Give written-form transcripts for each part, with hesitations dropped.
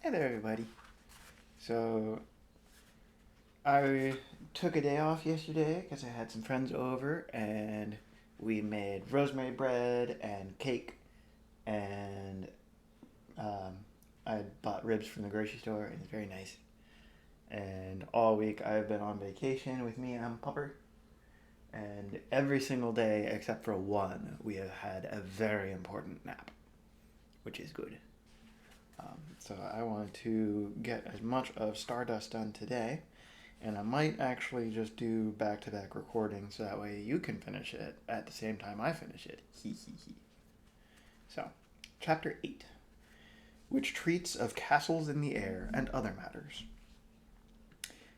Hello, everybody. So, I took a day off yesterday because I had some friends over and we made rosemary bread and cake and um, I bought ribs from the grocery store and it's very nice. And all week I've been on vacation with me and Pupper. And every single day except for one, we have had a very important nap, which is good. So I wanted to get as much of Stardust done today, and I might actually just do back-to-back recordings so that way you can finish it at the same time I finish it. Hee hee hee. So, Chapter 8, which treats of castles in the air and other matters.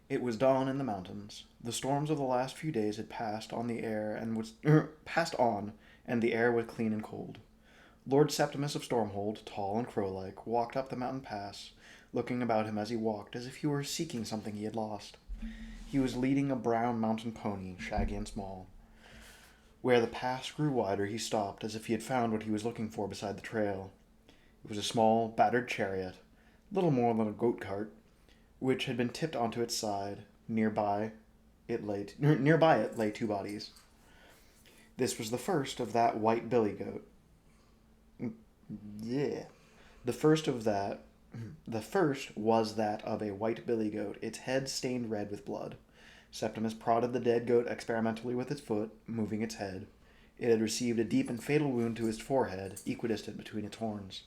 It was dawn in the mountains. The storms of the last few days had passed on the air and was passed on, and the air was clean and cold. Lord Septimus of Stormhold, tall and crow-like, walked up the mountain pass, looking about him as he walked, as if he were seeking something he had lost. He was leading a brown mountain pony, shaggy and small. Where the pass grew wider, he stopped, as if he had found what he was looking for beside the trail. It was a small, battered chariot, little more than a goat cart, which had been tipped onto its side. Nearby it lay two bodies. This was the first of that white billy goat. Yeah. The first of that The first was that of a white billy goat, its head stained red with blood. Septimus prodded the dead goat experimentally with its foot, moving its head. It had received a deep and fatal wound to its forehead, equidistant between its horns.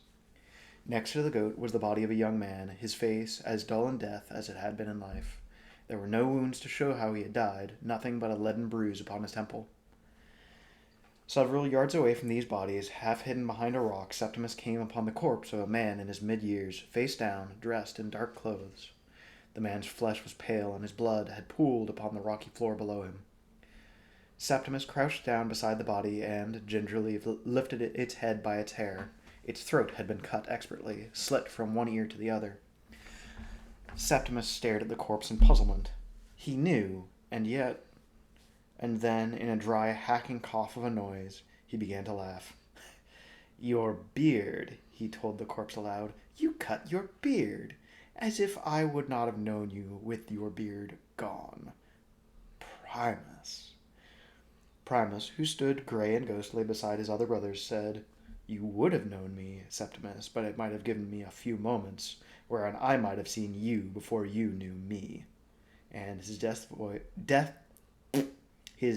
Next to the goat was the body of a young man, his face as dull in death as it had been in life. There were no wounds to show how he had died, nothing but a leaden bruise upon his temple. Several yards away from these bodies, half hidden behind a rock, Septimus came upon the corpse of a man in his mid-years, face down, dressed in dark clothes. The man's flesh was pale, and his blood had pooled upon the rocky floor below him. Septimus crouched down beside the body and, gingerly, lifted its head by its hair. Its throat had been cut expertly, slit from one ear to the other. Septimus stared at the corpse in puzzlement. He knew, and yet... And then, in a dry, hacking cough of a noise, he began to laugh. "Your beard," he told the corpse aloud. "You cut your beard, as if I would not have known you with your beard gone. Primus." Primus, who stood grey and ghostly beside his other brothers, said, "You would have known me, Septimus, but it might have given me a few moments, wherein I might have seen you before you knew me." And his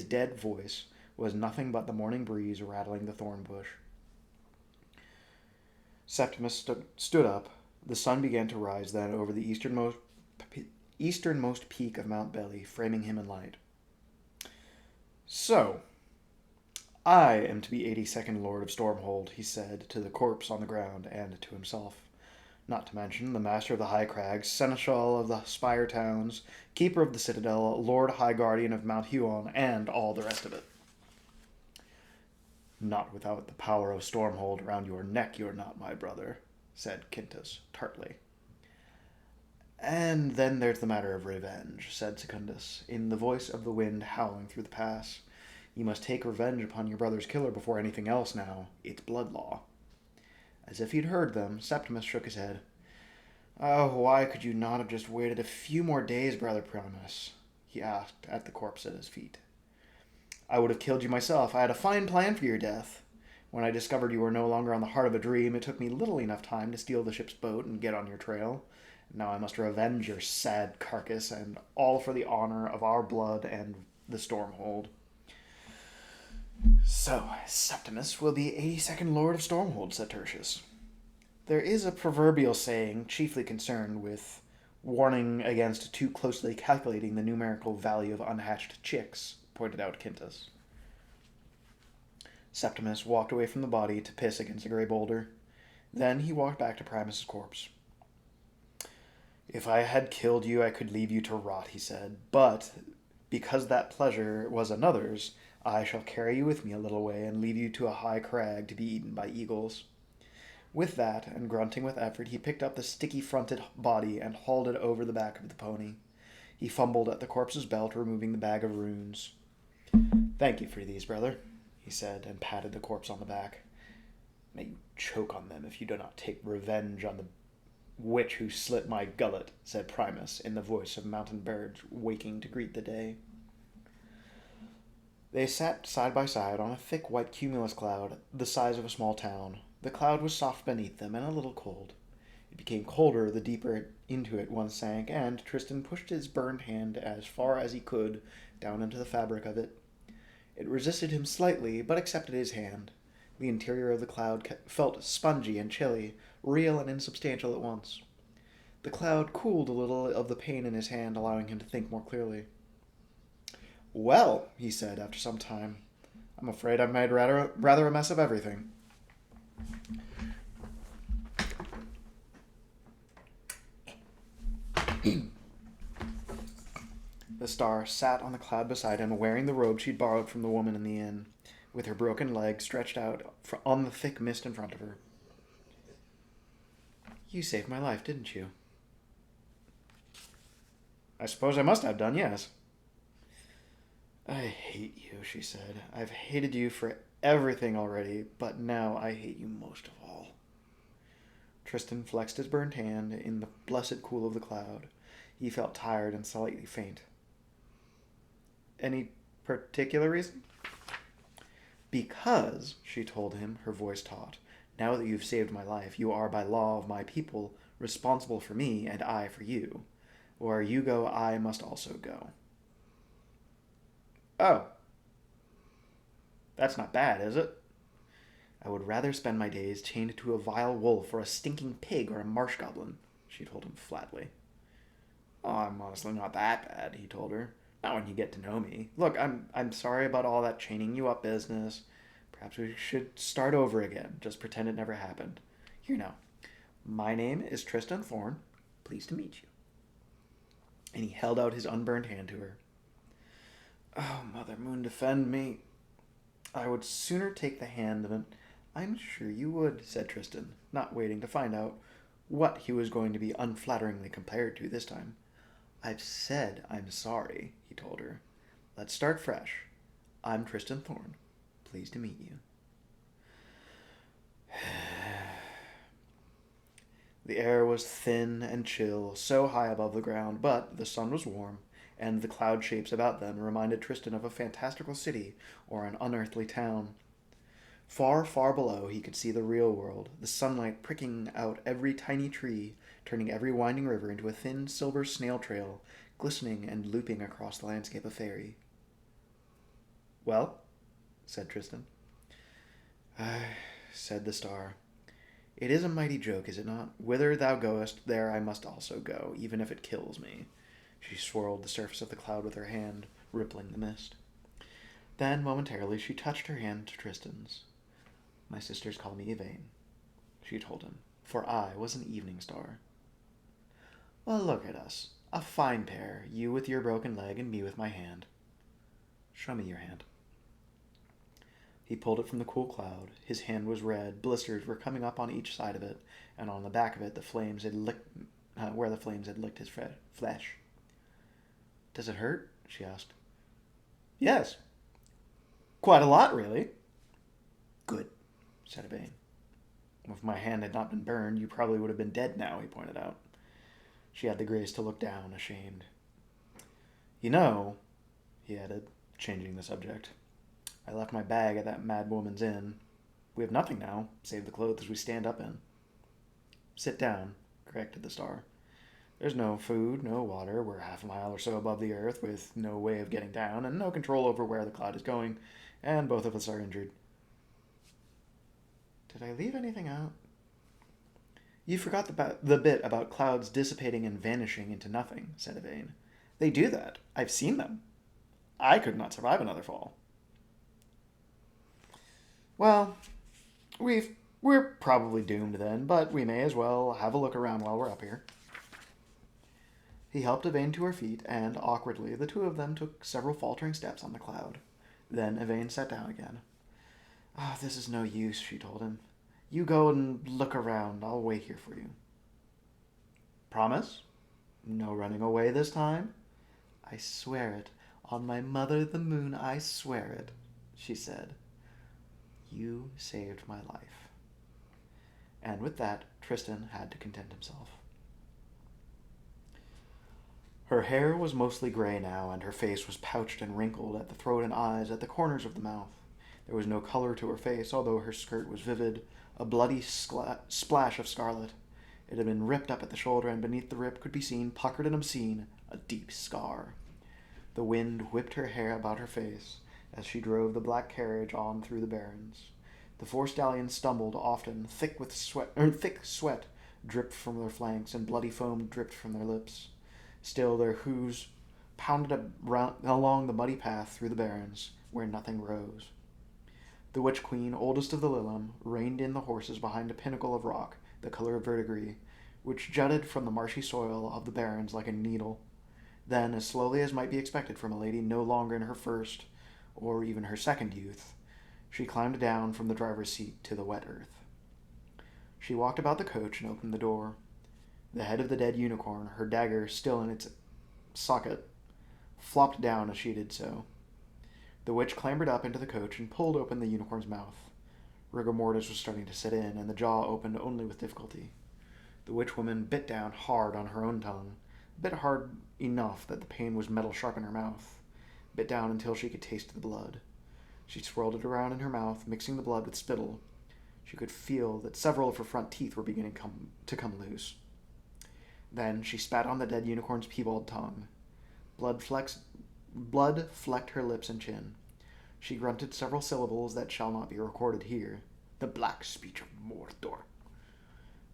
dead voice was nothing but the morning breeze rattling the thorn bush. Septimus stood up. The sun began to rise then over the easternmost peak of Mount Belly, framing him in light. "So, I am to be 82nd Lord of Stormhold," he said, to the corpse on the ground and to himself. "Not to mention the Master of the High Crags, Seneschal of the Spire Towns, Keeper of the Citadel, Lord High Guardian of Mount Huon, and all the rest of it." "Not without the power of Stormhold round your neck, you're not, my brother," said Quintus, tartly. "And then there's the matter of revenge," said Secundus, in the voice of the wind howling through the pass. "You must take revenge upon your brother's killer before anything else now. It's blood law." As if he'd heard them, Septimus shook his head. "Oh, why could you not have just waited a few more days, Brother Primus?" he asked at the corpse at his feet. "I would have killed you myself. I had a fine plan for your death. When I discovered you were no longer on the heart of a dream, it took me little enough time to steal the ship's boat and get on your trail. Now I must revenge your sad carcass, and all for the honor of our blood and the Stormhold." "So, Septimus will be 82nd Lord of Stormhold," said Tertius. "There is a proverbial saying, chiefly concerned with warning against too closely calculating the numerical value of unhatched chicks," pointed out Quintus. Septimus walked away from the body to piss against a grey boulder. Then he walked back to Primus's corpse. "If I had killed you, I could leave you to rot," he said. "But, because that pleasure was another's, I shall carry you with me a little way and leave you to a high crag to be eaten by eagles." With that, and grunting with effort, he picked up the sticky-fronted body and hauled it over the back of the pony. He fumbled at the corpse's belt, removing the bag of runes. "Thank you for these, brother," he said, and patted the corpse on the back. "May you choke on them if you do not take revenge on the witch who slit my gullet, said Primus in the voice of mountain birds waking to greet the day. They sat side by side on a thick white cumulus cloud the size of a small town. The cloud was soft beneath them and a little cold. It became colder the deeper into it one sank, and Tristan pushed his burned hand as far as he could down into the fabric of it. It resisted him slightly, but accepted his hand. The interior of the cloud felt spongy and chilly, real and insubstantial at once. The cloud cooled a little of the pain in his hand, allowing him to think more clearly. "Well," he said after some time, "I'm afraid I've made rather a mess of everything." The star sat on the cloud beside him, wearing the robe she'd borrowed from the woman in the inn, with her broken leg stretched out on the thick mist in front of her. "You saved my life, didn't you?" "I suppose I must have done, yes." "I hate you," she said. "I've hated you for everything already, but now I hate you most of all." Tristan flexed his burned hand in the blessed cool of the cloud. He felt tired and slightly faint. "Any particular reason?" "Because," she told him, her voice taut, "now that you've saved my life, you are by law of my people responsible for me and I for you. Where you go, I must also go." "Oh. That's not bad, is it?" "I would rather spend my days chained to a vile wolf or a stinking pig or a marsh goblin," she told him flatly. "Oh, I'm honestly not that bad," he told her. "Not when you get to know me. Look, I'm sorry about all that chaining you up business. Perhaps we should start over again. Just pretend it never happened. Here now. My name is Tristan Thorn. Pleased to meet you." And he held out his unburned hand to her. "Oh, Mother Moon, defend me. I would sooner take the hand than..." "I'm sure you would," said Tristan, not waiting to find out what he was going to be unflatteringly compared to this time. "I've said I'm sorry," he told her. "Let's start fresh. I'm Tristan Thorn. Pleased to meet you." The air was thin and chill, so high above the ground, but the sun was warm, and the cloud shapes about them reminded Tristan of a fantastical city or an unearthly town. Far, far below he could see the real world, the sunlight pricking out every tiny tree, turning every winding river into a thin silver snail trail, glistening and looping across the landscape of fairy. "Well?" said Tristan. "Ay," said the star. "It is a mighty joke, is it not? Whither thou goest, there I must also go, even if it kills me." She swirled the surface of the cloud with her hand, rippling the mist. Then, momentarily, she touched her hand to Tristan's. "My sisters call me Yvain," she told him, "for I was an evening star." "Well, look at us. A fine pair, you with your broken leg and me with my hand." "Show me your hand." He pulled it from the cool cloud. His hand was red. Blisters were coming up on each side of it, and on the back of it, where the flames had licked his flesh. "Does it hurt?" she asked. "Yes. Quite a lot, really." "Good," said Yvain. "If my hand had not been burned, you probably would have been dead now," he pointed out. She had the grace to look down, ashamed. "You know," he added, changing the subject, "I left my bag at that mad woman's inn. We have nothing now, save the clothes we stand up in." "Sit down," corrected the star. "There's no food, no water. We're half a mile or so above the earth, with no way of getting down, and no control over where the cloud is going, and both of us are injured." "Did I leave anything out?" "You forgot the bit about clouds dissipating and vanishing into nothing," said Yvain. "They do that. I've seen them. I could not survive another fall." "Well, we're probably doomed then, but we may as well have a look around while we're up here." He helped Yvain to her feet, and, awkwardly, the two of them took several faltering steps on the cloud. Then Yvain sat down again. "Oh, this is no use," she told him. "You go and look around. I'll wait here for you." "Promise? No running away this time?" "I swear it. On my mother the moon, I swear it," she said. "You saved my life." And with that, Tristan had to content himself. Her hair was mostly gray now, and her face was pouched and wrinkled at the throat and eyes, at the corners of the mouth. There was no color to her face, although her skirt was vivid, a bloody splash of scarlet. It had been ripped up at the shoulder, and beneath the rip could be seen, puckered and obscene, a deep scar. The wind whipped her hair about her face as she drove the black carriage on through the barrens. The 4 stallions stumbled often, thick sweat dripped from their flanks, and bloody foam dripped from their lips. Still their hoofs pounded along the muddy path through the barrens, where nothing rose. The witch queen, oldest of the Lilim, reined in the horses behind a pinnacle of rock, the color of verdigris, which jutted from the marshy soil of the barrens like a needle. Then, as slowly as might be expected from a lady no longer in her first, or even her second youth, she climbed down from the driver's seat to the wet earth. She walked about the coach and opened the door. The head of the dead unicorn, her dagger still in its socket, flopped down as she did so. The witch clambered up into the coach and pulled open the unicorn's mouth. Rigor mortis was starting to set in, and the jaw opened only with difficulty. The witch woman bit down hard on her own tongue, bit hard enough that the pain was metal sharp in her mouth, bit down until she could taste the blood. She swirled it around in her mouth, mixing the blood with spittle. She could feel that several of her front teeth were beginning to come loose. Then she spat on the dead unicorn's piebald tongue. Blood flecked her lips and chin. She grunted several syllables that shall not be recorded here. The black speech of Mordor.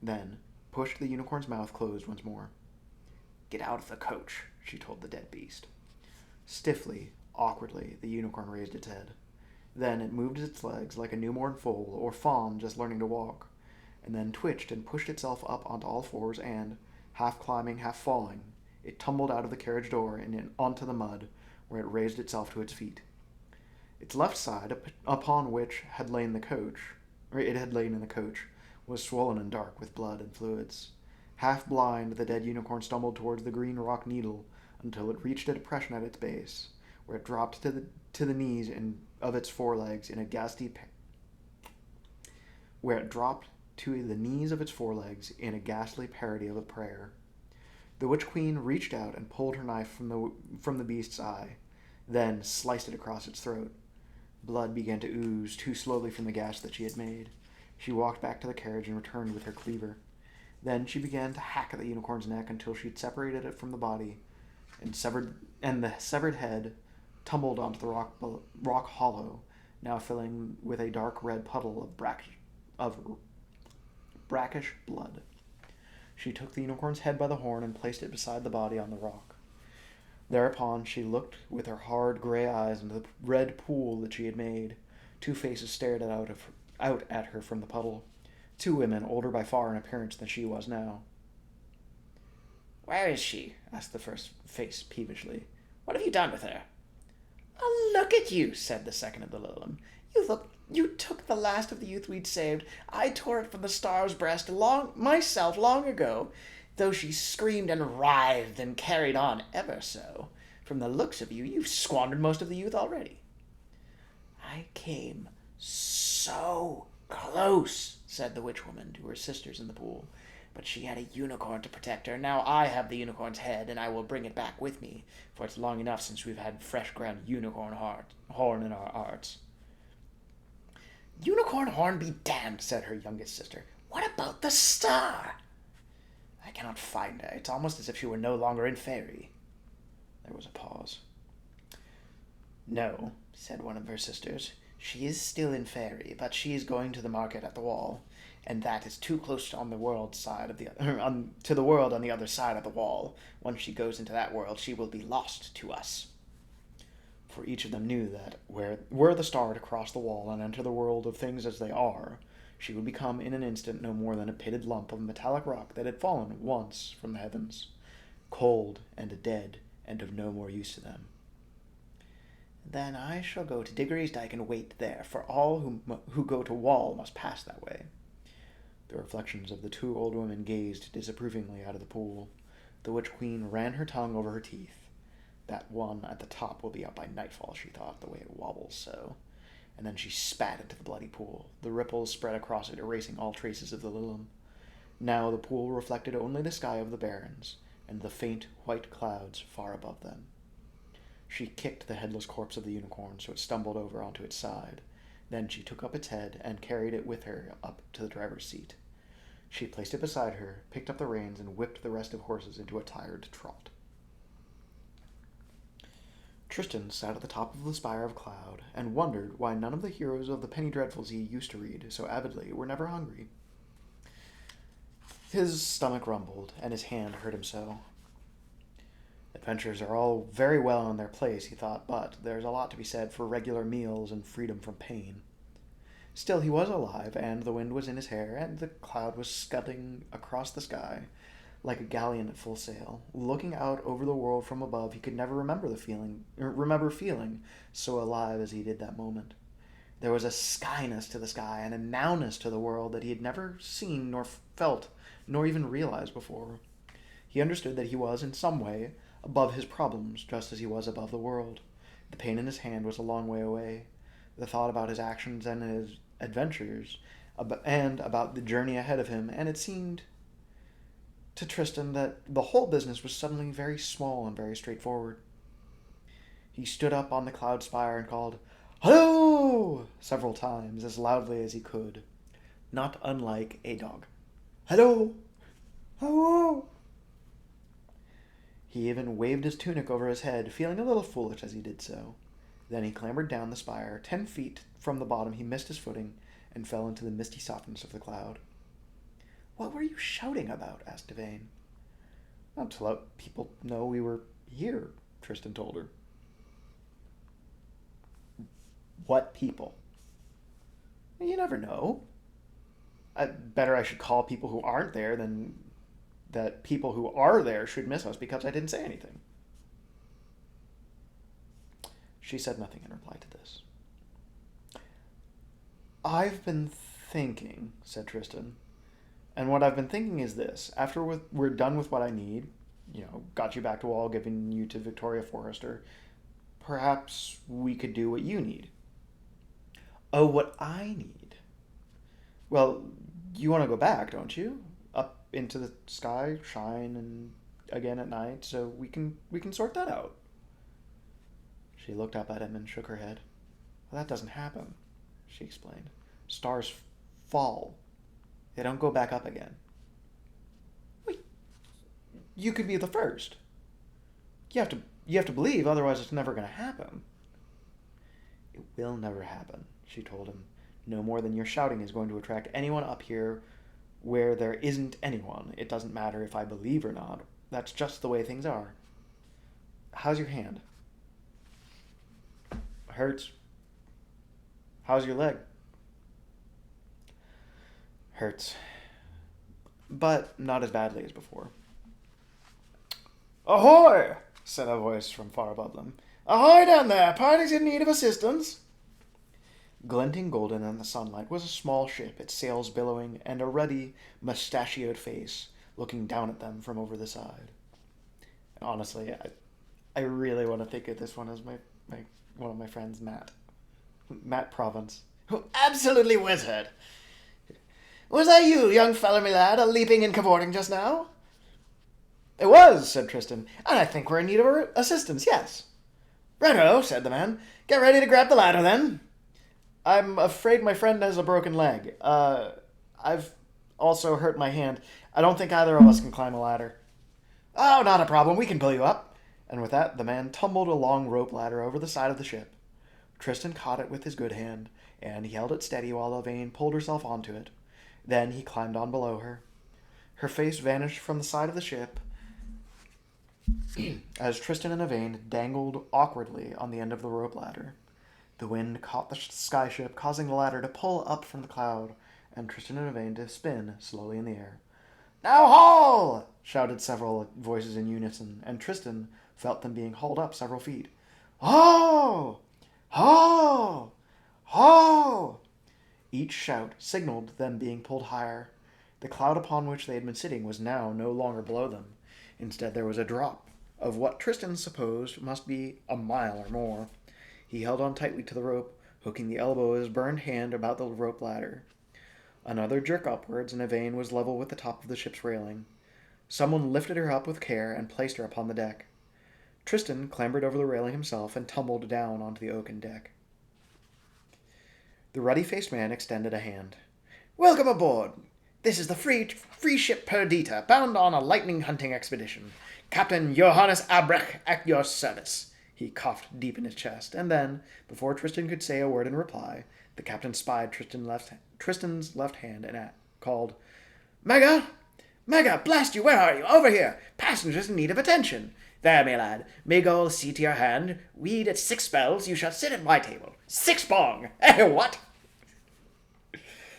Then pushed the unicorn's mouth closed once more. Get out of the coach, she told the dead beast. Stiffly, awkwardly, the unicorn raised its head. Then it moved its legs like a newborn foal or fawn just learning to walk, and then twitched and pushed itself up onto all fours and, half climbing, half falling, it tumbled out of the carriage door and onto the mud, where it raised itself to its feet. Its left side, upon which it had lain in the coach, was swollen and dark with blood and fluids. Half blind, the dead unicorn stumbled towards the green rock needle until it reached a depression at its base, where it dropped to the knees of its forelegs in a ghastly parody of a prayer. The witch queen reached out and pulled her knife from the beast's eye, then sliced it across its throat. Blood began to ooze too slowly from the gash that she had made. She walked back to the carriage and returned with her cleaver. Then she began to hack at the unicorn's neck until she'd separated it from the body, and the severed head tumbled onto the rock hollow, now filling with a dark red puddle of brackish blood. She took the unicorn's head by the horn and placed it beside the body on the rock. Thereupon she looked with her hard gray eyes into the red pool that she had made. 2 faces stared out at her from the puddle. 2 women, older by far in appearance than she was now. Where is she? Asked the first face peevishly. What have you done with her? Oh, look at you, said the second of the Lilim. You took the last of the youth we'd saved. I tore it from the star's breast myself long ago, though she screamed and writhed and carried on ever so. From the looks of you, you've squandered most of the youth already. I came so close, said the witch woman to her sisters in the pool, but she had a unicorn to protect her. Now I have the unicorn's head, and I will bring it back with me, for it's long enough since we've had fresh ground unicorn horn in our arts. Unicorn horn be damned, said her youngest sister. What about the star? I cannot find her. It's almost as if she were no longer in fairy. There was a pause. No, said one of her sisters. She is still in fairy, but she is going to the market at the wall, and that is too close on the world side of to the world on the other side of the wall. Once she goes into that world, she will be lost to us. For each of them knew that were the star to cross the wall and enter the world of things as they are, she would become in an instant no more than a pitted lump of metallic rock that had fallen once from the heavens, cold and dead and of no more use to them. Then I shall go to Diggory's Dyke and wait there, for all who go to wall must pass that way. The reflections of the 2 old women gazed disapprovingly out of the pool. The witch queen ran her tongue over her teeth. That one at the top will be out by nightfall, she thought, the way it wobbles so. And then she spat into the bloody pool. The ripples spread across it, erasing all traces of the Lilim. Now the pool reflected only the sky of the barrens, and the faint white clouds far above them. She kicked the headless corpse of the unicorn so it stumbled over onto its side. Then she took up its head and carried it with her up to the driver's seat. She placed it beside her, picked up the reins, and whipped the restive horses into a tired trot. Tristan sat at the top of the spire of cloud and wondered why none of the heroes of the Penny Dreadfuls he used to read so avidly were never hungry. His stomach rumbled, and his hand hurt him so. Adventures are all very well in their place, he thought, but there's a lot to be said for regular meals and freedom from pain. Still, he was alive, and the wind was in his hair, and the cloud was scudding across the sky like a galleon at full sail. Looking out over the world from above, he could never remember feeling so alive as he did that moment. There was a skyness to the sky and a nowness to the world that he had never seen nor felt nor even realized before. He understood that he was, in some way, above his problems, just as he was above the world. The pain in his hand was a long way away. The thought about his actions and his adventures, and about the journey ahead of him, and it seemed to Tristan that the whole business was suddenly very small and very straightforward. He stood up on the cloud spire and called, "Hello!" several times, as loudly as he could, not unlike a dog. "Hello! Hello!" He even waved his tunic over his head, feeling a little foolish as he did so. Then he clambered down the spire. 10 feet from the bottom, he missed his footing and fell into the misty softness of the cloud. "What were you shouting about?" asked Yvain. "Not to let people know we were here," Tristan told her. "What people?" "You never know. Better I should call people who aren't there than that people who are there should miss us because I didn't say anything." She said nothing in reply to this. "I've been thinking," said Tristan, "and what I've been thinking is this. After we're done with what I need, got you back to Wall, giving you to Victoria Forrester, perhaps we could do what you need." "Oh, what I need?" "Well, you want to go back, don't you? Up into the sky, shine, and again at night, so we can sort that out." She looked up at him and shook her head. "Well, that doesn't happen," she explained. "Stars fall. They don't go back up again." "Wait, you could be the first. You have to believe, otherwise it's never going to happen." "It will never happen," she told him. "No more than your shouting is going to attract anyone up here where there isn't anyone. It doesn't matter if I believe or not. That's just the way things are. How's your hand?" "Hurts." "How's your leg?" "Hurts. But not as badly as before." "Ahoy!" said a voice from far above them. "Ahoy down there! Parties in need of assistance." Glinting golden in the sunlight was a small ship, its sails billowing, and a ruddy, mustachioed face looking down at them from over the side. And honestly, I really want to think of this one as my one of my friends, Matt Province. "Who absolutely wizard! Was that you, young feller me lad, a-leaping and cavorting just now?" "It was," said Tristan, "and I think we're in need of assistance, yes." "Righto," said the man. "Get ready to grab the ladder, then." "I'm afraid my friend has a broken leg. I've also hurt my hand. I don't think either of us can climb a ladder." "Oh, not a problem. We can pull you up." And with that, the man tumbled a long rope ladder over the side of the ship. Tristan caught it with his good hand, and he held it steady while Yvain pulled herself onto it. Then he climbed on below her. Her face vanished from the side of the ship as Tristan and Yvain dangled awkwardly on the end of the rope ladder. The wind caught the skyship, causing the ladder to pull up from the cloud, and Tristan and Yvain to spin slowly in the air. "Now haul!" shouted several voices in unison, and Tristan felt them being hauled up several feet. "Haul! Haul! Haul!" Each shout signaled them being pulled higher. The cloud upon which they had been sitting was now no longer below them. Instead, there was a drop of what Tristan supposed must be a mile or more. He held on tightly to the rope, hooking the elbow of his burned hand about the rope ladder. Another jerk upwards, and Yvain was level with the top of the ship's railing. Someone lifted her up with care and placed her upon the deck. Tristan clambered over the railing himself and tumbled down onto the oaken deck. The ruddy-faced man extended a hand. "Welcome aboard. This is the free ship Perdita, bound on a lightning hunting expedition. Captain Johannes Albrecht at your service." He coughed deep in his chest, and then, before Tristan could say a word in reply, the captain spied Tristan's left hand and called, "Mega! Mega, blast you, where are you? Over here! Passengers in need of attention. There, me lad, Mega'll see to your hand. Weed at 6 bells, you shall sit at my table. 6 bong! Eh, what?"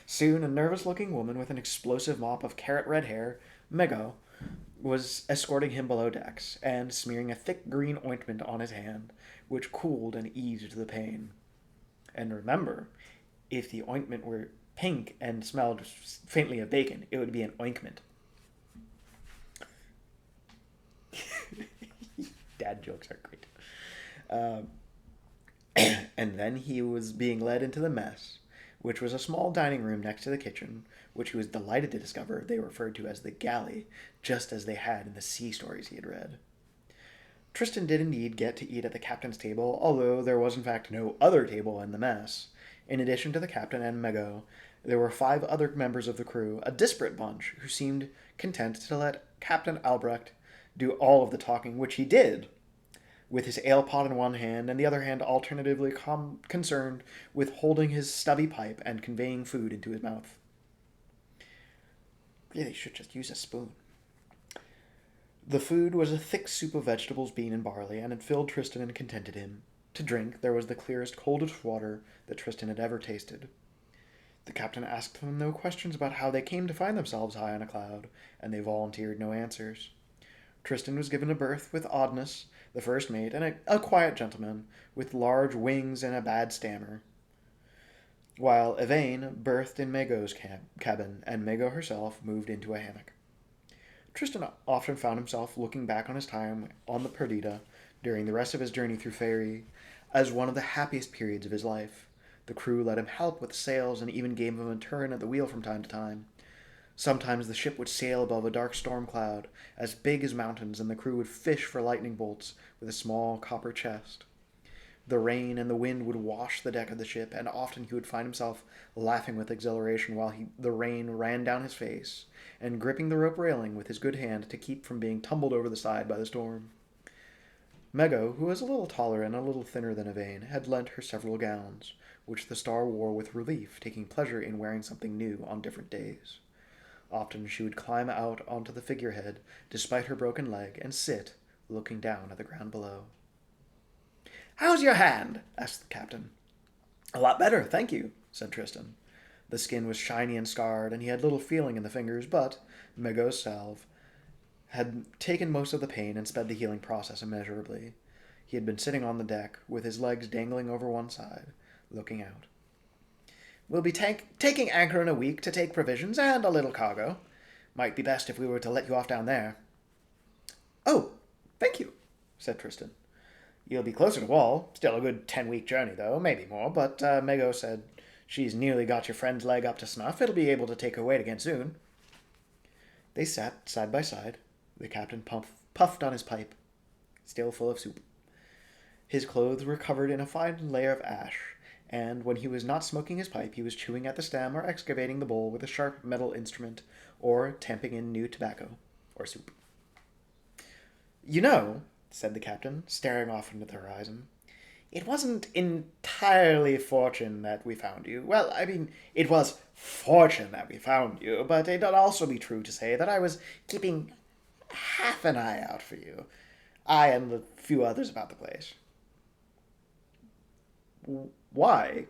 Soon, a nervous-looking woman with an explosive mop of carrot-red hair, Mego, was escorting him below decks and smearing a thick green ointment on his hand, which cooled and eased the pain. And remember, if the ointment were pink and smelled faintly of bacon, it would be an ointment. Dad jokes are great. And then he was being led into the mess, which was a small dining room next to the kitchen, which he was delighted to discover they referred to as the galley, just as they had in the sea stories he had read. Tristan did indeed get to eat at the captain's table, although there was in fact no other table in the mess. In addition to the captain and Mego, there were 5 other members of the crew, a disparate bunch, who seemed content to let Captain Albrecht do all of the talking, which he did, with his ale pot in one hand and the other hand alternatively concerned with holding his stubby pipe and conveying food into his mouth. Really should just use a spoon. The food was a thick soup of vegetables, bean, and barley, and it filled Tristan and contented him. To drink, there was the clearest, coldest water that Tristan had ever tasted. The captain asked them no questions about how they came to find themselves high on a cloud, and they volunteered no answers. Tristan was given a berth with Oddness, the first mate, and a quiet gentleman with large wings and a bad stammer, while Yvain berthed in Mego's cabin, and Mego herself moved into a hammock. Tristan often found himself looking back on his time on the Perdita during the rest of his journey through Faerie as one of the happiest periods of his life. The crew let him help with sails and even gave him a turn at the wheel from time to time. Sometimes the ship would sail above a dark storm cloud, as big as mountains, and the crew would fish for lightning bolts with a small copper chest. The rain and the wind would wash the deck of the ship, and often he would find himself laughing with exhilaration while the rain ran down his face, and gripping the rope railing with his good hand to keep from being tumbled over the side by the storm. Mego, who was a little taller and a little thinner than Yvain, had lent her several gowns, which the star wore with relief, taking pleasure in wearing something new on different days. Often she would climb out onto the figurehead, despite her broken leg, and sit, looking down at the ground below. "How's your hand?" asked the captain. "A lot better, thank you," said Tristan. The skin was shiny and scarred, and he had little feeling in the fingers, but Mego's salve had taken most of the pain and sped the healing process immeasurably. He had been sitting on the deck, with his legs dangling over one side, looking out. "We'll be taking anchor in a week to take provisions and a little cargo. Might be best if we were to let you off down there." "Oh, thank you," said Tristan. "You'll be closer to Wall. Still a good 10-week journey, though, maybe more, but Mego said she's nearly got your friend's leg up to snuff. It'll be able to take her weight again soon." They sat side by side. The captain puffed on his pipe, still full of soup. His clothes were covered in a fine layer of ash, and when he was not smoking his pipe, he was chewing at the stem or excavating the bowl with a sharp metal instrument, or tamping in new tobacco, or soup. "You know," said the captain, staring off into the horizon, "it wasn't entirely fortune that we found you. Well, I mean, it was fortune that we found you, but it'd also be true to say that I was keeping half an eye out for you. I and the few others about the place." "Why?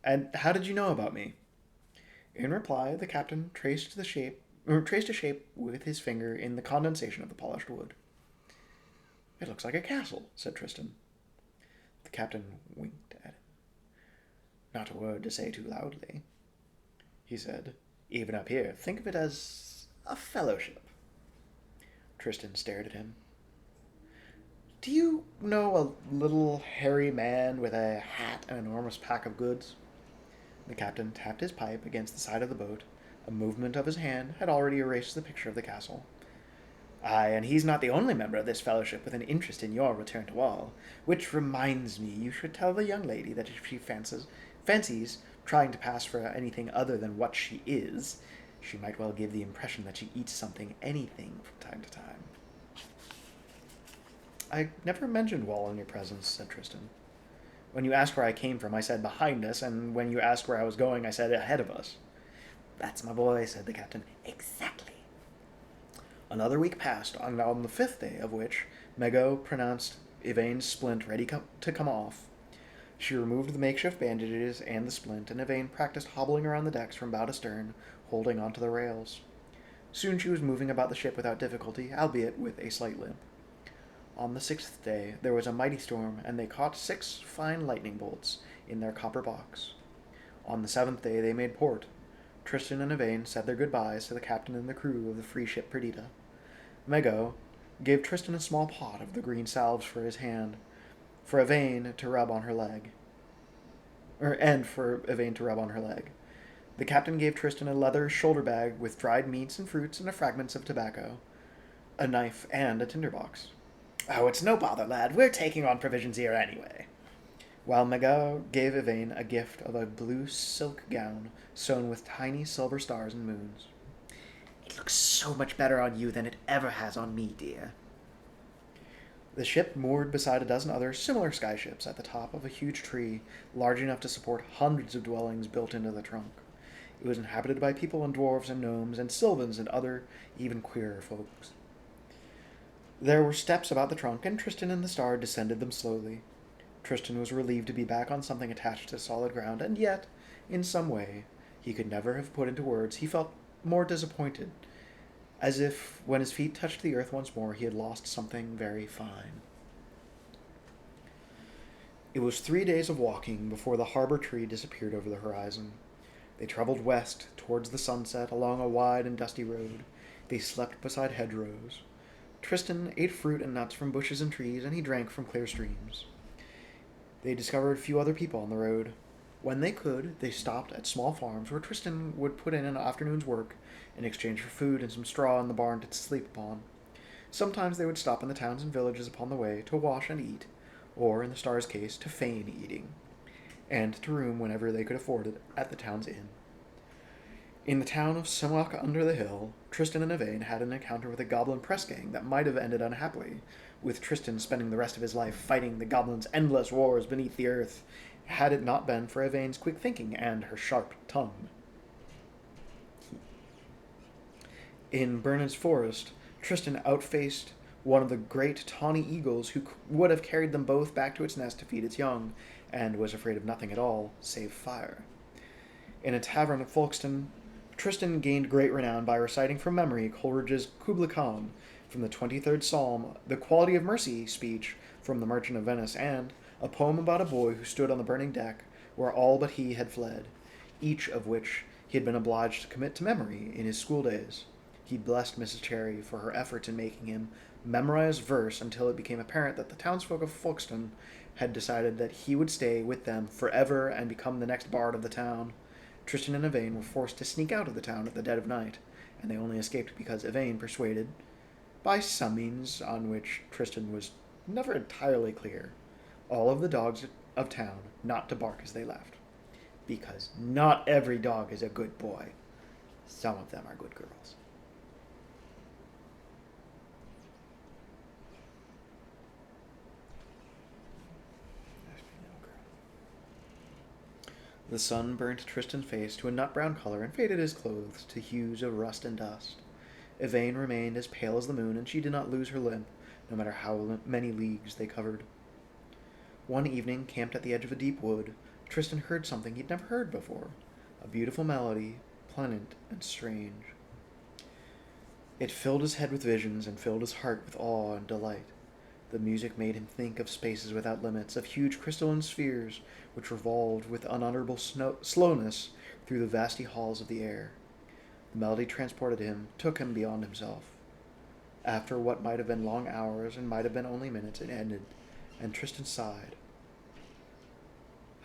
And how did you know about me?" In reply, the captain traced a shape with his finger in the condensation of the polished wood. "It looks like a castle," said Tristan. The captain winked at him. "Not a word to say too loudly," he said. "Even up here, think of it as a fellowship." Tristan stared at him. "Do you know a little hairy man with a hat and an enormous pack of goods?" The captain tapped his pipe against the side of the boat. A movement of his hand had already erased the picture of the castle. Aye, and he's not the only member of this fellowship with an interest in your return to Wall. Which reminds me, you should tell the young lady that if she fancies trying to pass for anything other than what she is, she might well give the impression that she eats anything from time to time. I never mentioned Wall in your presence, said Tristan. When you asked where I came from, I said behind us, and when you asked where I was going, I said ahead of us. That's my boy, said the captain. Exactly. Another week passed, on the 5th day of which Mego pronounced Yvain's splint ready to come off. She removed the makeshift bandages and the splint, and Yvain practiced hobbling around the decks from bow to stern, holding onto the rails. Soon she was moving about the ship without difficulty, albeit with a slight limp. On the 6th day there was a mighty storm, and they caught 6 fine lightning bolts in their copper box. On the 7th day they made port. Tristan and Yvain said their goodbyes to the captain and the crew of the free ship Perdita. Mego gave Tristan a small pot of the green salves for his hand, for Yvain to rub on her leg. The captain gave Tristan a leather shoulder bag with dried meats and fruits and fragments of tobacco, a knife, and a tinderbox. Oh, it's no bother, lad. We're taking on provisions here anyway. While Mego gave Yvain a gift of a blue silk gown sewn with tiny silver stars and moons. It looks so much better on you than it ever has on me, dear. The ship moored beside a dozen other similar skyships at the top of a huge tree, large enough to support hundreds of dwellings built into the trunk. It was inhabited by people and dwarves and gnomes and sylvans and other, even queerer folks. There were steps about the trunk, and Tristan and the star descended them slowly. Tristan was relieved to be back on something attached to solid ground, and yet, in some way, he could never have put into words, he felt more disappointed, as if, when his feet touched the earth once more, he had lost something very fine. It was 3 days of walking before the harbor tree disappeared over the horizon. They traveled west, towards the sunset, along a wide and dusty road. They slept beside hedgerows. Tristan ate fruit and nuts from bushes and trees, and he drank from clear streams. They discovered few other people on the road. When they could, they stopped at small farms where Tristan would put in an afternoon's work in exchange for food and some straw in the barn to sleep upon. Sometimes they would stop in the towns and villages upon the way to wash and eat, or, in the star's case, to feign eating, and to room whenever they could afford it at the town's inn. In the town of Simlock under the hill, Tristan and Yvain had an encounter with a goblin press gang that might have ended unhappily, with Tristan spending the rest of his life fighting the goblins' endless wars beneath the earth, had it not been for Yvain's quick thinking and her sharp tongue. In Bernard's forest, Tristan outfaced one of the great tawny eagles who would have carried them both back to its nest to feed its young, and was afraid of nothing at all, save fire. In a tavern at Folkestone, Tristan gained great renown by reciting from memory Coleridge's Kubla Khan from the 23rd Psalm, the Quality of Mercy speech from The Merchant of Venice, and a poem about a boy who stood on the burning deck where all but he had fled, each of which he had been obliged to commit to memory in his school days. He blessed Mrs. Cherry for her efforts in making him memorize verse until it became apparent that the townsfolk of Folkestone had decided that he would stay with them forever and become the next bard of the town. Tristan and Yvain were forced to sneak out of the town at the dead of night, and they only escaped because Yvain persuaded, by some means on which Tristan was never entirely clear, all of the dogs of town not to bark as they left. Because not every dog is a good boy. Some of them are good girls. The sun burnt Tristan's face to a nut-brown color and faded his clothes to hues of rust and dust. Yvain remained as pale as the moon, and she did not lose her limp, no matter how many leagues they covered. One evening, camped at the edge of a deep wood, Tristan heard something he'd never heard before, a beautiful melody, plaintive and strange. It filled his head with visions and filled his heart with awe and delight. The music made him think of spaces without limits, of huge crystalline spheres which revolved with unutterable slowness through the vasty halls of the air. The melody transported him, took him beyond himself. After what might have been long hours and might have been only minutes, it ended, and Tristan sighed.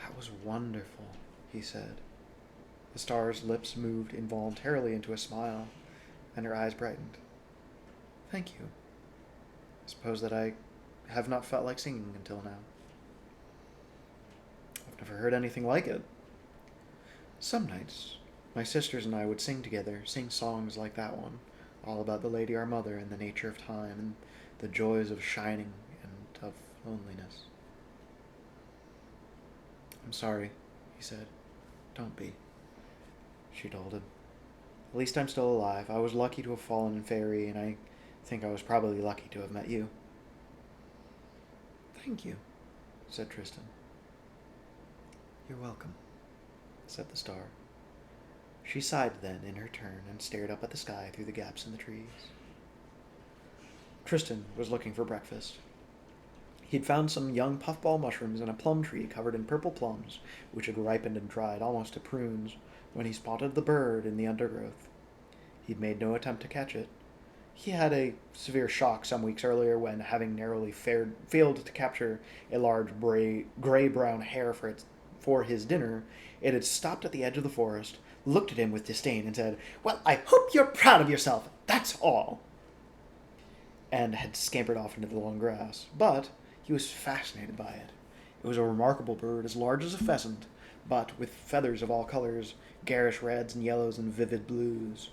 "That was wonderful," he said. The star's lips moved involuntarily into a smile, and her eyes brightened. Thank you. I suppose that I have not felt like singing until now. I've never heard anything like it. Some nights, my sisters and I would sing together, sing songs like that one, all about the Lady Our Mother and the nature of time and the joys of shining and of loneliness. I'm sorry, he said. Don't be, she told him. At least I'm still alive. I was lucky to have fallen in fairy, and I think I was probably lucky to have met you. Thank you, said Tristan. You're welcome, said the star. She sighed then in her turn and stared up at the sky through the gaps in the trees. Tristan was looking for breakfast. He'd found some young puffball mushrooms in a plum tree covered in purple plums, which had ripened and dried almost to prunes, when he spotted the bird in the undergrowth. He'd made no attempt to catch it. He had a severe shock some weeks earlier when, having narrowly failed to capture a large gray-brown hare for his dinner, it had stopped at the edge of the forest, looked at him with disdain, and said, "Well, I hope you're proud of yourself, that's all," and had scampered off into the long grass. But he was fascinated by it. It was a remarkable bird, as large as a pheasant, but with feathers of all colors, garish reds and yellows and vivid blues.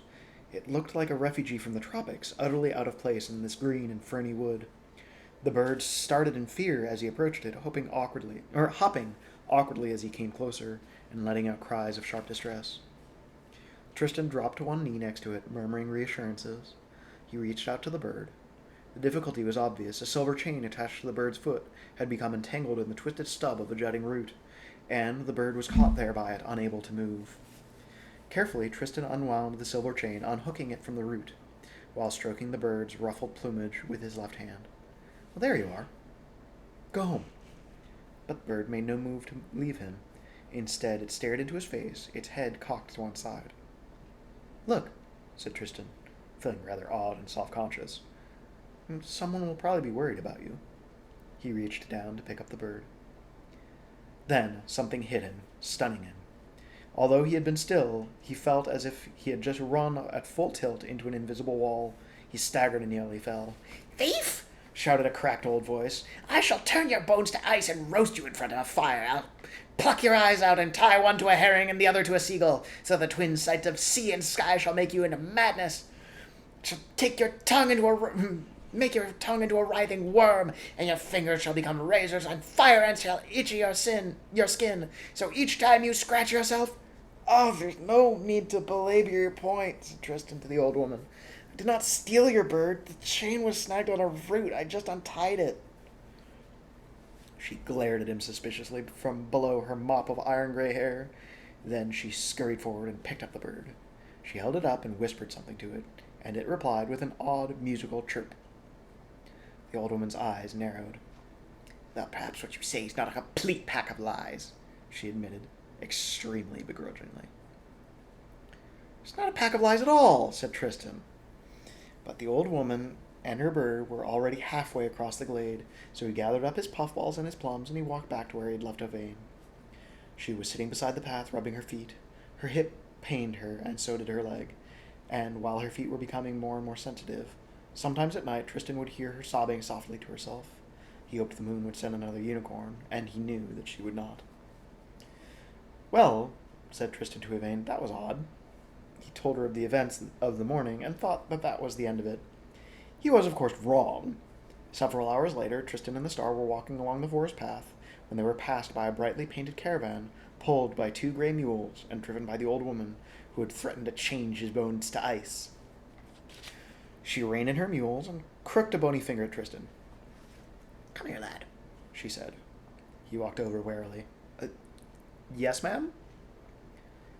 It looked like a refugee from the tropics, utterly out of place in this green and ferny wood. The bird started in fear as he approached it, hopping awkwardly as he came closer, and letting out cries of sharp distress. Tristan dropped to one knee next to it, murmuring reassurances. He reached out to the bird. The difficulty was obvious. A silver chain attached to the bird's foot had become entangled in the twisted stub of a jutting root, and the bird was caught there by it, unable to move. Carefully, Tristan unwound the silver chain, unhooking it from the root, while stroking the bird's ruffled plumage with his left hand. "Well, there you are. Go home." But the bird made no move to leave him. Instead, it stared into his face, its head cocked to one side. "Look," said Tristan, feeling rather awed and self-conscious. "Someone will probably be worried about you." He reached down to pick up the bird. Then something hit him, stunning him. Although he had been still, he felt as if he had just run at full tilt into an invisible wall. He staggered and nearly fell. "Thief!" shouted a cracked old voice. "I shall turn your bones to ice and roast you in front of a fire. I'll pluck your eyes out and tie one to a herring and the other to a seagull, so the twin sights of sea and sky shall make you into madness. Shall take your tongue into make your tongue into a writhing worm, and your fingers shall become razors, and fire ants shall itch your skin. So each time you scratch yourself—" "Oh, there's no need to belabor your point," said Tristan to the old woman. "I did not steal your bird. The chain was snagged on a root. I just untied it." She glared at him suspiciously from below her mop of iron-gray hair. Then she scurried forward and picked up the bird. She held it up and whispered something to it, and it replied with an odd musical chirp. The old woman's eyes narrowed. "Well, perhaps what you say is not a complete pack of lies," she admitted, extremely begrudgingly. "It's not a pack of lies at all," said Tristan. But the old woman and her bird were already halfway across the glade, so he gathered up his puffballs and his plums, and he walked back to where he had left Owain. She was sitting beside the path, rubbing her feet. Her hip pained her, and so did her leg, and while her feet were becoming more and more sensitive, sometimes at night Tristan would hear her sobbing softly to herself. He hoped the moon would send another unicorn, and he knew that she would not. "Well," said Tristan to Owain, "that was odd." He told her of the events of the morning, and thought that that was the end of it. He was, of course, wrong. Several hours later, Tristan and the star were walking along the forest path when they were passed by a brightly painted caravan pulled by 2 gray mules and driven by the old woman who had threatened to change his bones to ice. She reined in her mules and crooked a bony finger at Tristan. "Come here, lad," she said. He walked over warily. "Yes, ma'am?"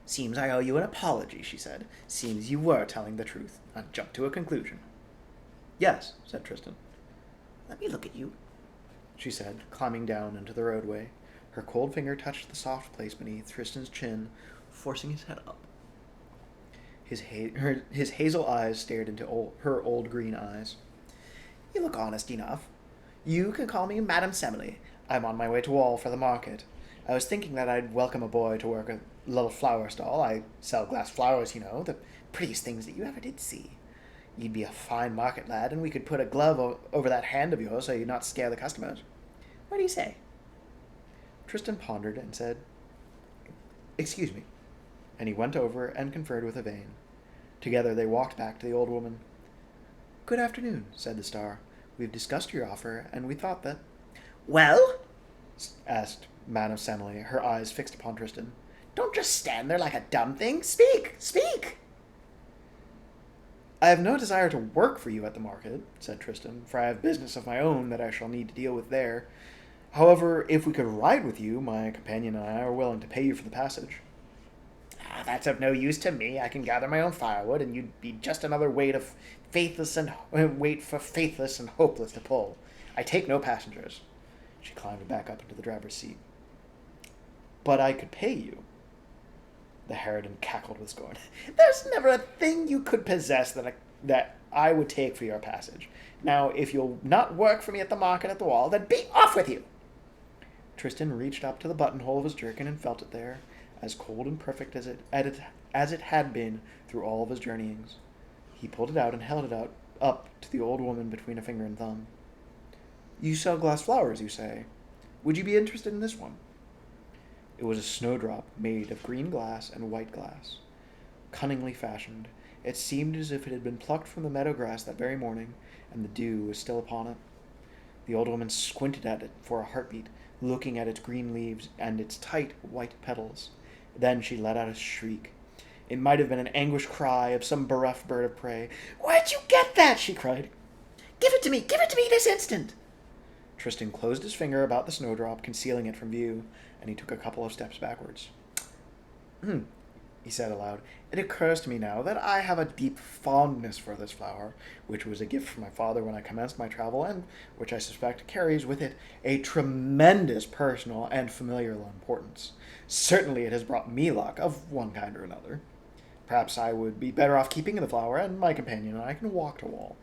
"Seems I owe you an apology," she said. "Seems you were telling the truth. I jumped to a conclusion." "Yes," said Tristan. "Let me look at you," she said, climbing down into the roadway. Her cold finger touched the soft place beneath Tristan's chin, forcing his head up. His hazel eyes stared into her old green eyes. "You look honest enough. You can call me Madame Semele. I'm on my way to Wall for the market. I was thinking that I'd welcome a boy to work a little flower stall. I sell glass flowers, you know, the prettiest things that you ever did see. You'd be a fine market lad, and we could put a glove over that hand of yours so you'd not scare the customers. What do you say? Tristan pondered and said, "Excuse me," and he went over and conferred with Yvain. Together they walked back to the old woman. "Good afternoon," said the star. "We've discussed your offer, and we thought that—" "Well?" asked Madame Semele, her eyes fixed upon Tristan. "Don't just stand there like a dumb thing. Speak! Speak!" "I have no desire to work for you at the market," said Tristan, "for I have business of my own that I shall need to deal with there. However, if we could ride with you, my companion and I are willing to pay you for the passage." That's of no use to me. I can gather my own firewood, and you'd be just another weight for faithless and hopeless to pull. I take no passengers. She climbed back up into the driver's seat. "But I could pay you." The harridan cackled with scorn. "There's never a thing you could possess that I would take for your passage. Now, if you'll not work for me at the market at the wall, then be off with you." Tristan reached up to the buttonhole of his jerkin and felt it there, as cold and perfect as it had been through all of his journeyings. He pulled it out and held it up to the old woman between a finger and thumb. "You sell glass flowers, you say? Would you be interested in this one?" It was a snowdrop made of green glass and white glass. Cunningly fashioned, it seemed as if it had been plucked from the meadow grass that very morning, and the dew was still upon it. The old woman squinted at it for a heartbeat, looking at its green leaves and its tight white petals. Then she let out a shriek. It might have been an anguished cry of some bereft bird of prey. "Where'd you get that?" she cried. "Give it to me! Give it to me this instant!" Tristan closed his finger about the snowdrop, concealing it from view, and he took a couple of steps backwards. He said aloud. "It occurs to me now that I have a deep fondness for this flower, which was a gift from my father when I commenced my travel, and which I suspect carries with it a tremendous personal and familial importance. Certainly it has brought me luck of one kind or another. Perhaps I would be better off keeping the flower, and my companion and I can walk to wall."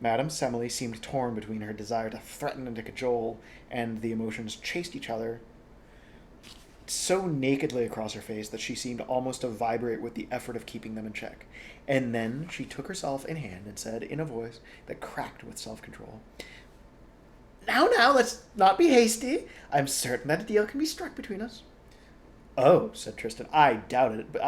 Madame Semele seemed torn between her desire to threaten and to cajole, and the emotions chased each other so nakedly across her face that she seemed almost to vibrate with the effort of keeping them in check. And then she took herself in hand and said, in a voice that cracked with self-control, Now, let's not be hasty. I'm certain that a deal can be struck between us." "Oh," said Tristan, "I doubt it, but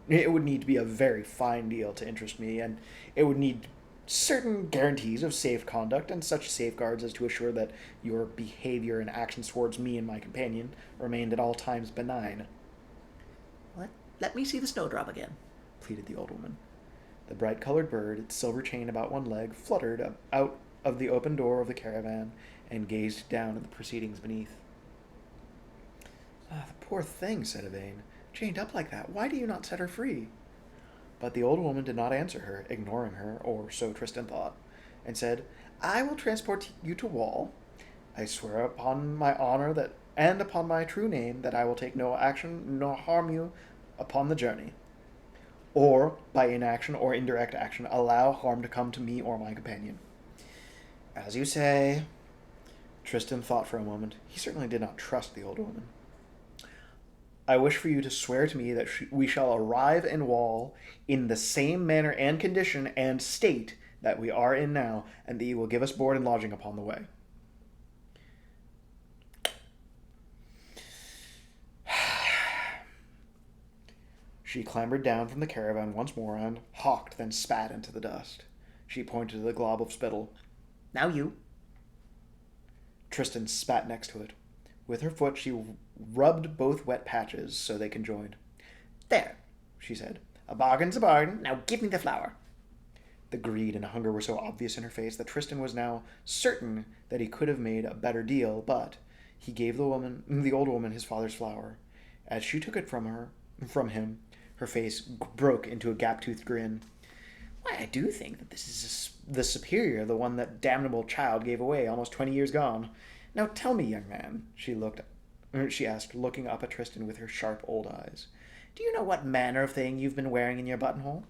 it would need to be a very fine deal to interest me, and it would need certain guarantees of safe conduct and such safeguards as to assure that your behavior and actions towards me and my companion remained at all times benign." Let me see the snowdrop again," pleaded the old woman. The bright-colored bird, its silver chain about one leg, fluttered out of the open door of the caravan and gazed down at the proceedings beneath. "Ah, the poor thing," said Yvain. "Chained up like that, why do you not set her free?" But the old woman did not answer her, ignoring her, or so Tristan thought, and said, "I will transport you to Wall. I swear upon my honor and upon my true name that I will take no action nor harm you upon the journey, or by inaction or indirect action allow harm to come to me or my companion." "As you say." Tristan thought for a moment. He certainly did not trust the old woman. "I wish for you to swear to me that we shall arrive in Wall in the same manner and condition and state that we are in now, and that you will give us board and lodging upon the way." She clambered down from the caravan once more and hawked, then spat into the dust. She pointed to the glob of spittle. "Now you." Tristan spat next to it. With her foot she rubbed both wet patches so they conjoined. "There," she said. "A bargain's a bargain. Now give me the flower." The greed and hunger were so obvious in her face that Tristan was now certain that he could have made a better deal, but he gave the old woman, his father's flower. As she took it from him, her face broke into a gap-toothed grin. "Why, I do think that this is the superior, the one that damnable child gave away almost 20 years gone. Now tell me, young man," she asked, looking up at Tristan with her sharp old eyes, "do you know what manner of thing you've been wearing in your buttonhole?"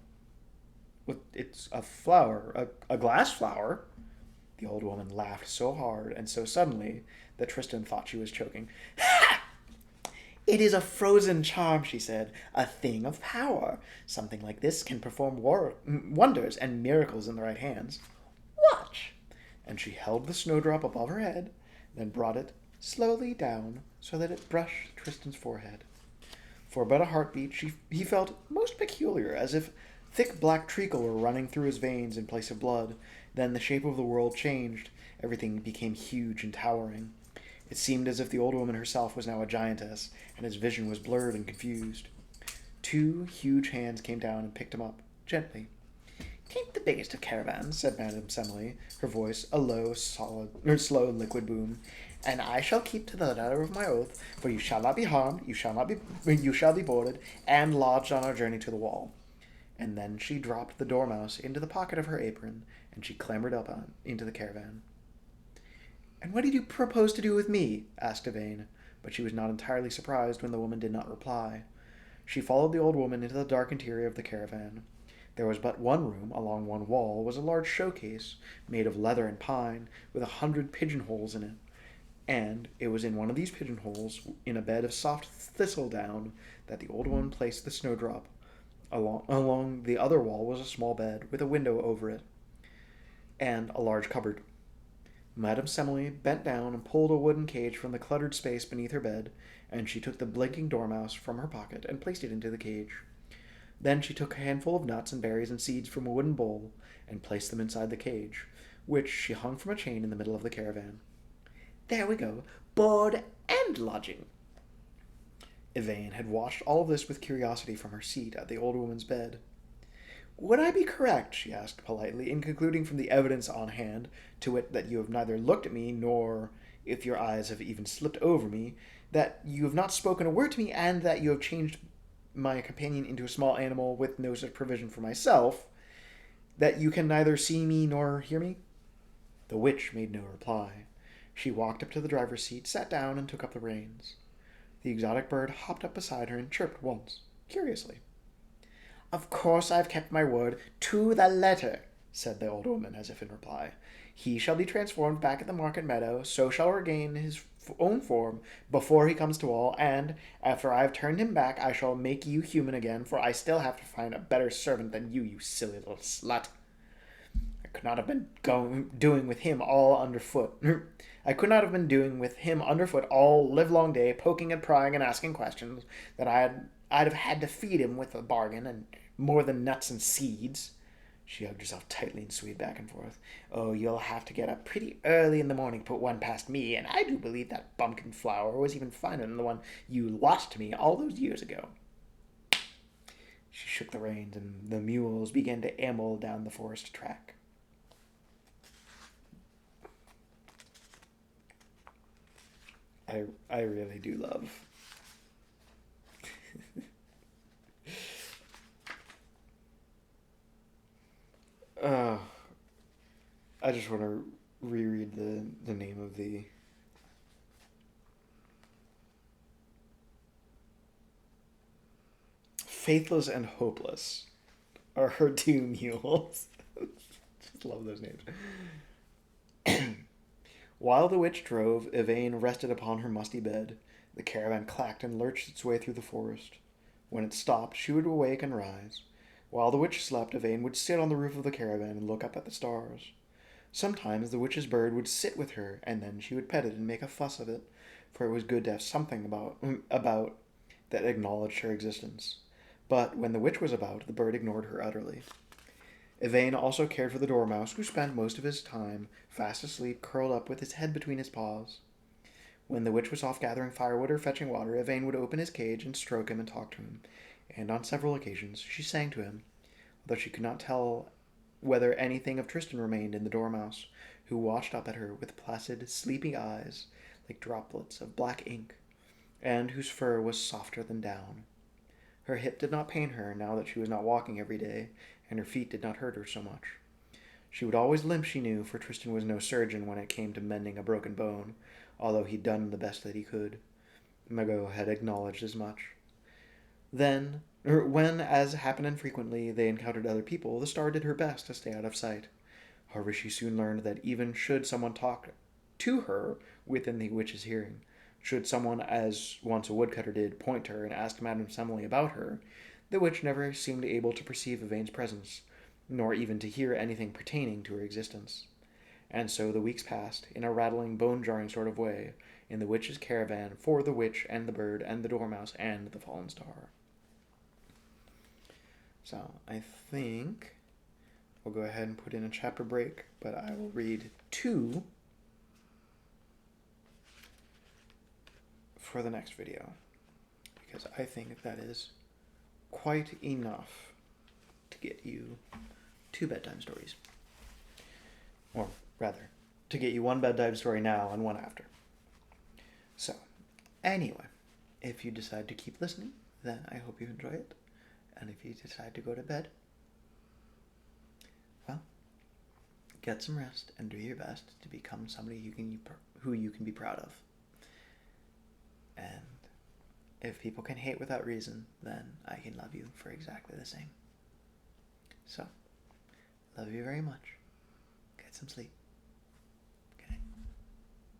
"It's a flower, a glass flower." The old woman laughed so hard and so suddenly that Tristan thought she was choking. It is a frozen charm, she said, a thing of power. Something like this can perform wonders and miracles in the right hands. Watch. And she held the snowdrop above her head, then brought it slowly down so that it brushed Tristan's forehead. For about a heartbeat, he felt most peculiar, as if thick black treacle were running through his veins in place of blood. Then the shape of the world changed. Everything became huge and towering. It seemed as if the old woman herself was now a giantess, and his vision was blurred and confused. 2 huge hands came down and picked him up, gently. "'Tain't the biggest of caravans," said Madame Semele, her voice a low, slow liquid boom. "And I shall keep to the letter of my oath, for you shall not be harmed, you shall be boarded, and lodged on our journey to the wall." And then she dropped the dormouse into the pocket of her apron, and she clambered up into the caravan. "And what did you propose to do with me?" asked Yvain, but she was not entirely surprised when the woman did not reply. She followed the old woman into the dark interior of the caravan. There was but one room. Along one wall was a large showcase, made of leather and pine, with 100 pigeonholes in it. And it was in one of these pigeonholes, in a bed of soft thistledown, that the old woman placed the snowdrop. Along the other wall was a small bed, with a window over it, and a large cupboard. Madame Semele bent down and pulled a wooden cage from the cluttered space beneath her bed, and she took the blinking dormouse from her pocket and placed it into the cage. Then she took a handful of nuts and berries and seeds from a wooden bowl and placed them inside the cage, which she hung from a chain in the middle of the caravan. "There we go, board and lodging." Yvain had watched all of this with curiosity from her seat at the old woman's bed. "Would I be correct," she asked politely, "in concluding from the evidence on hand, to wit that you have neither looked at me nor, if your eyes have even slipped over me, that you have not spoken a word to me, and that you have changed my companion into a small animal with no such provision for myself, that you can neither see me nor hear me?" The witch made no reply. She walked up to the driver's seat, sat down, and took up the reins. The exotic bird hopped up beside her and chirped once, curiously. "Of course I've kept my word to the letter," said the old woman, as if in reply. "He shall be transformed back at the market meadow, so shall regain his own form before he comes to all, and, after I have turned him back, I shall make you human again, for I still have to find a better servant than you silly little slut. I could not have been doing with him all underfoot. I could not have been doing with him underfoot all livelong day, poking and prying and asking questions, that I'd have had to feed him with a bargain, and more than nuts and seeds." She hugged herself tightly and swayed back and forth. "Oh, you'll have to get up pretty early in the morning to put one past me, and I do believe that bumpkin flower was even finer than the one you lost to me all those years ago." She shook the reins, and the mules began to amble down the forest track. I really do love I just want to reread the name of the Faithless and Hopeless are her 2 mules. Just love those names. While the witch drove, Yvain rested upon her musty bed. The caravan clacked and lurched its way through the forest. When it stopped, she would awake and rise. While the witch slept, Yvain would sit on the roof of the caravan and look up at the stars. Sometimes the witch's bird would sit with her, and then she would pet it and make a fuss of it, for it was good to have something about that acknowledged her existence. But when the witch was about, the bird ignored her utterly. Yvain also cared for the dormouse, who spent most of his time fast asleep, curled up with his head between his paws. When the witch was off gathering firewood or fetching water, Yvain would open his cage and stroke him and talk to him, and on several occasions she sang to him, although she could not tell whether anything of Tristan remained in the dormouse, who watched up at her with placid, sleepy eyes like droplets of black ink, and whose fur was softer than down. Her hip did not pain her now that she was not walking every day, and her feet did not hurt her so much. She would always limp, she knew, for Tristan was no surgeon when it came to mending a broken bone, although he'd done the best that he could. Margot had acknowledged as much. Then, when, as happened infrequently, they encountered other people, the star did her best to stay out of sight. However, she soon learned that even should someone talk to her within the witch's hearing, should someone, as once a woodcutter did, point to her and ask Madame Semele about her, the witch never seemed able to perceive Yvain's presence, nor even to hear anything pertaining to her existence. And so the weeks passed, in a rattling, bone-jarring sort of way, in the witch's caravan for the witch and the bird and the dormouse and the fallen star. So I think we'll go ahead and put in a chapter break, but I will read 2 for the next video, because I think that is quite enough to get you 2 bedtime stories. Or rather, to get you 1 bedtime story now and 1 after. So, anyway, if you decide to keep listening, then I hope you enjoy it. And if you decide to go to bed, well, get some rest and do your best to become somebody who you can be proud of. And if people can hate without reason, then I can love you for exactly the same. So, love you very much. Get some sleep.